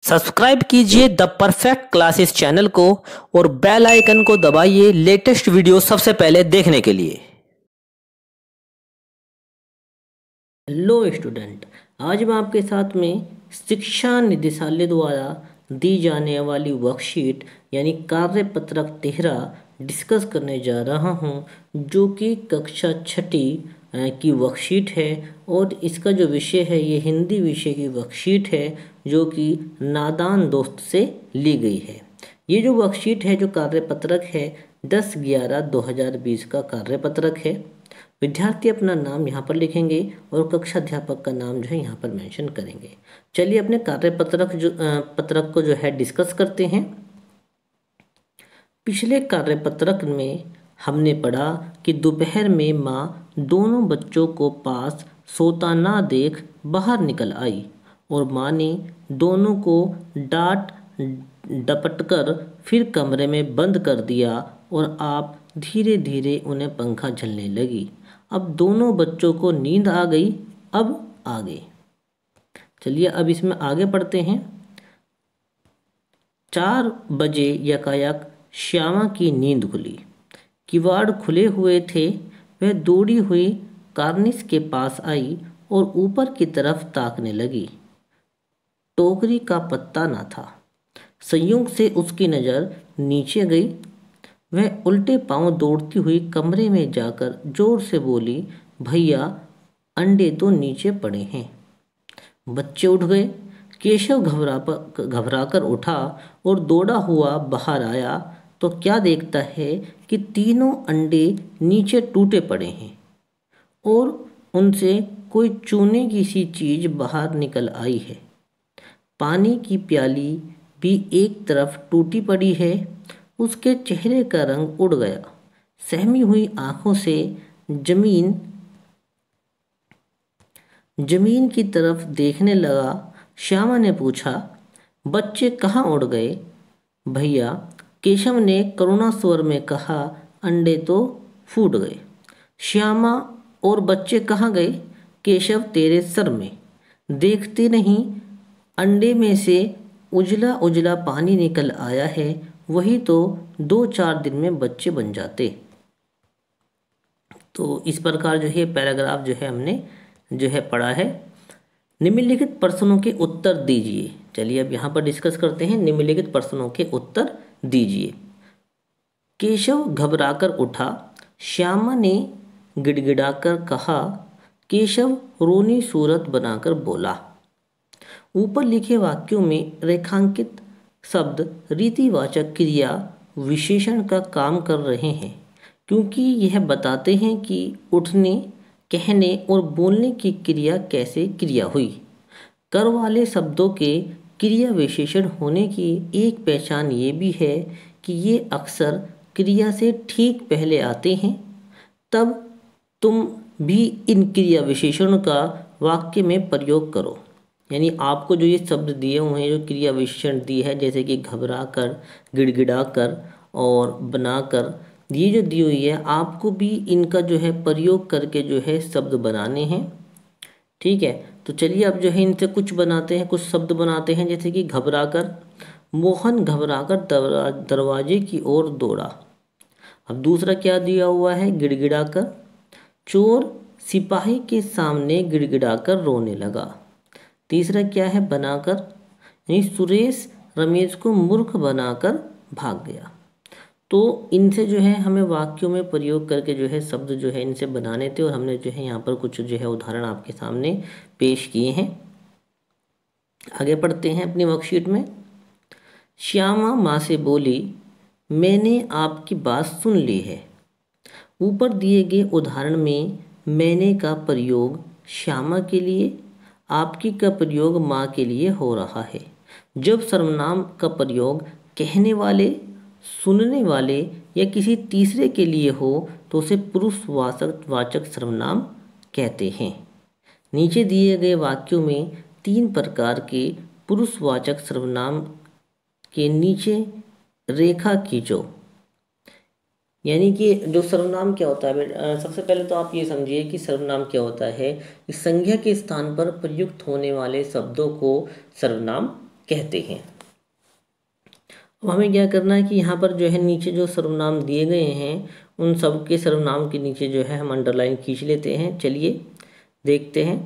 Subscribe कीजिए the perfect classes channel को और बेल आइकन को दबाइए लेटेस्ट वीडियो सबसे पहले देखने के लिए। हेलो स्टूडेंट, आज मैं आपके साथ में शिक्षा निदेशालय द्वारा दी जाने वाली वर्कशीट यानी कार्यपत्रक 13 डिस्कस करने जा रहा हूं, जो कि कक्षा छठी की वर्कशीट है और इसका जो विषय है ये हिंदी विषय की वर्कशीट है, जो कि नादान दोस्त से ली गई है। ये जो वर्कशीट है, जो कार्यपत्रक है 10/11/2020 का कार्यपत्रक है। विद्यार्थी अपना नाम यहाँ पर लिखेंगे और कक्षा अध्यापक का नाम जो है यहाँ पर मेंशन करेंगे। चलिए अपने पत्रक को जो है डिस्कस करते हैं। पिछले कार्यपत्रक में हमने पढ़ा कि दोपहर में माँ दोनों बच्चों को पास सोता ना देख बाहर निकल आई और माँ ने दोनों को डांट डपट कर फिर कमरे में बंद कर दिया और आप धीरे धीरे उन्हें पंखा झलने लगी। अब दोनों बच्चों को नींद आ गई। अब आगे चलिए, अब इसमें आगे पढ़ते हैं। 4 बजे यकायक श्यामा की नींद खुली। किवाड़ खुले हुए थे। वह दौड़ी हुई कार्निस के पास आई और ऊपर की तरफ ताकने लगी। टोकरी का पत्ता ना था। संयोग से उसकी नज़र नीचे गई। वह उल्टे पांव दौड़ती हुई कमरे में जाकर जोर से बोली, भैया अंडे तो नीचे पड़े हैं। बच्चे उठ गए। केशव घबराकर उठा और दौड़ा हुआ बाहर आया तो क्या देखता है कि तीनों अंडे नीचे टूटे पड़े हैं और उनसे कोई चूने की सी चीज़ बाहर निकल आई है। पानी की प्याली भी एक तरफ टूटी पड़ी है। उसके चेहरे का रंग उड़ गया। सहमी हुई आंखों से जमीन की तरफ देखने लगा। श्यामा ने पूछा, बच्चे कहाँ उड़ गए? भैया, केशव ने करुणा स्वर में कहा, अंडे तो फूट गए। श्यामा, और बच्चे कहाँ गए? केशव, तेरे सर में देखते नहीं, अंडे में से उजला उजला पानी निकल आया है। वही तो 2-4 दिन में बच्चे बन जाते। तो इस प्रकार जो है पैराग्राफ जो है हमने जो है पढ़ा है। निम्नलिखित प्रश्नों के उत्तर दीजिए। चलिए अब यहाँ पर डिस्कस करते हैं। निम्नलिखित प्रश्नों के उत्तर दीजिए। केशव घबराकर उठा। श्यामा ने गिड़गिड़ाकर कहा। केशव रोनी सूरत बनाकर बोला। ऊपर लिखे वाक्यों में रेखांकित शब्द रीतिवाचक क्रिया विशेषण का काम कर रहे हैं, क्योंकि यह बताते हैं कि उठने, कहने और बोलने की क्रिया कैसे क्रिया हुई। कर वाले शब्दों के क्रिया विशेषण होने की एक पहचान ये भी है कि ये अक्सर क्रिया से ठीक पहले आते हैं। तब तुम भी इन क्रिया विशेषणों का वाक्य में प्रयोग करो। यानी आपको जो ये शब्द दिए हुए हैं, जो क्रिया विशेषण दी है, जैसे कि घबरा कर, गिड़गिड़ा कर और बनाकर, ये जो दी हुई है, आपको भी इनका जो है प्रयोग करके जो है शब्द बनाने हैं। ठीक है, तो चलिए अब जो है इनसे कुछ बनाते हैं, कुछ शब्द बनाते हैं। जैसे कि घबराकर, मोहन घबराकर दरवाजे की ओर दौड़ा। अब दूसरा क्या दिया हुआ है? गिड़गिड़ाकर, चोर सिपाही के सामने गिड़गिड़ाकर रोने लगा। तीसरा क्या है? बनाकर, यानी सुरेश रमेश को मूर्ख बनाकर भाग गया। तो इनसे जो है हमें वाक्यों में प्रयोग करके जो है शब्द जो है इनसे बनाने थे और हमने जो है यहाँ पर कुछ जो है उदाहरण आपके सामने पेश किए हैं। आगे पढ़ते हैं अपनी वर्कशीट में। श्यामा माँ से बोली, मैंने आपकी बात सुन ली है। ऊपर दिए गए उदाहरण में मैंने का प्रयोग श्यामा के लिए, आपकी का प्रयोग माँ के लिए हो रहा है। जब सर्वनाम का प्रयोग कहने वाले, सुनने वाले या किसी तीसरे के लिए हो तो उसे पुरुषवाचक सर्वनाम कहते हैं। नीचे दिए गए वाक्यों में 3 प्रकार के पुरुषवाचक सर्वनाम के नीचे रेखा खींचो। यानी कि जो सर्वनाम क्या होता है, सबसे पहले तो आप ये समझिए कि सर्वनाम क्या होता है। इस संज्ञा के स्थान पर प्रयुक्त होने वाले शब्दों को सर्वनाम कहते हैं। अब हमें क्या करना है कि यहाँ पर जो है नीचे जो सर्वनाम दिए गए हैं उन सब के सर्वनाम के नीचे जो है हम अंडरलाइन खींच लेते हैं। चलिए देखते हैं।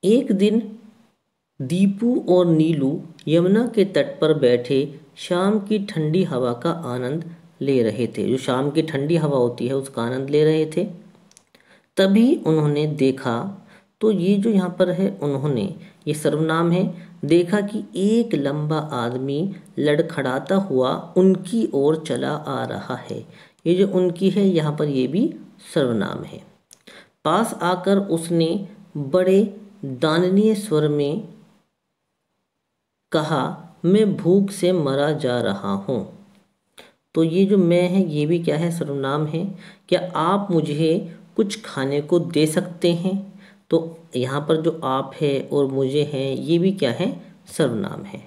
एक दिन दीपू और नीलू यमुना के तट पर बैठे शाम की ठंडी हवा का आनंद ले रहे थे। जो शाम की ठंडी हवा होती है उसका आनंद ले रहे थे। तभी उन्होंने देखा, तो ये जो यहाँ पर है उन्होंने, ये सर्वनाम है। देखा कि एक लंबा आदमी लड़खड़ाता हुआ उनकी ओर चला आ रहा है। ये जो उनकी है यहाँ पर ये भी सर्वनाम है। पास आकर उसने बड़े दाननीय स्वर में कहा, मैं भूख से मरा जा रहा हूँ। तो ये जो मैं है ये भी क्या है, सर्वनाम है। क्या आप मुझे कुछ खाने को दे सकते हैं? तो यहाँ पर जो आप है और मुझे है ये भी क्या है, सर्वनाम है।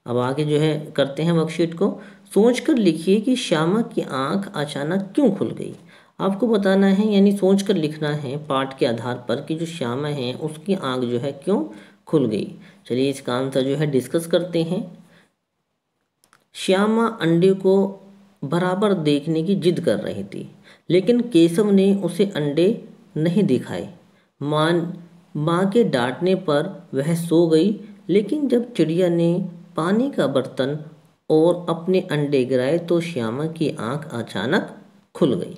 अब आगे जो है करते हैं वर्कशीट को। सोचकर लिखिए कि श्यामा की आंख अचानक क्यों खुल गई। आपको बताना है, यानी सोचकर लिखना है पाठ के आधार पर कि जो श्यामा है उसकी आंख जो है क्यों खुल गई। चलिए इसका आंसर जो है डिस्कस करते हैं। श्यामा अंडे को बराबर देखने की जिद कर रही थी, लेकिन केशव ने उसे अंडे नहीं दिखाए। माँ के डांटने पर वह सो गई, लेकिन जब चिड़िया ने पानी का बर्तन और अपने अंडे गिराए तो श्यामा की आंख अचानक खुल गई।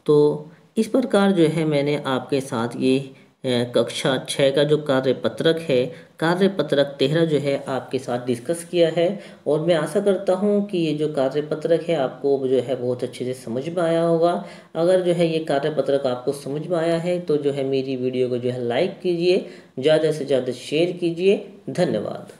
तो इस प्रकार जो है मैंने आपके साथ ये कक्षा 6 का जो कार्यपत्रक है, कार्यपत्रक 13 जो है आपके साथ डिस्कस किया है। और मैं आशा करता हूँ कि ये जो कार्यपत्रक है आपको जो है बहुत अच्छे से समझ में आया होगा। अगर जो है ये कार्यपत्रक आपको समझ में आया है तो जो है मेरी वीडियो को जो है लाइक कीजिए, ज़्यादा से ज़्यादा शेयर कीजिए। धन्यवाद।